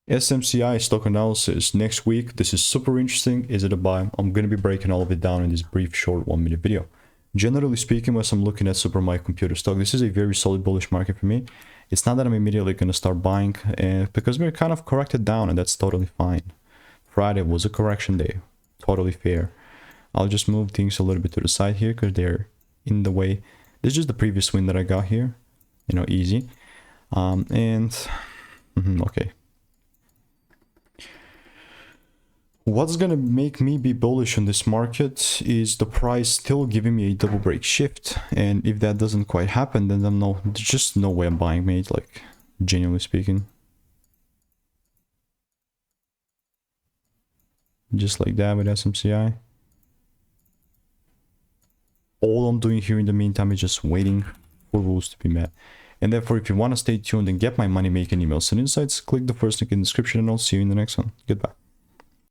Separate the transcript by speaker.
Speaker 1: SMCI stock analysis next week. This is super interesting. Is it a buy? I'm going to be breaking all of it down in this brief short 1 minute video. Generally speaking, as I'm looking at supermicrocomputer stock, this is a very solid bullish market for me. It's not that I'm immediately going to start buying because we're kind of corrected down, and that's totally fine. Friday was a correction day, totally fair. I'll just move things a little bit to the side here because they're in the way. This is just the previous win that I got here, you know, easy. Okay. What's gonna make me be bullish on this market is the price still giving me a double break shift, and if that doesn't quite happen, then there's just no way I'm buying, mate, like genuinely speaking. Just like that with SMCI. All I'm doing here in the meantime is just waiting for rules to be met. And therefore, if you want to stay tuned and get my money making emails and insights, click the first link in the description, and I'll see you in the next one. Goodbye.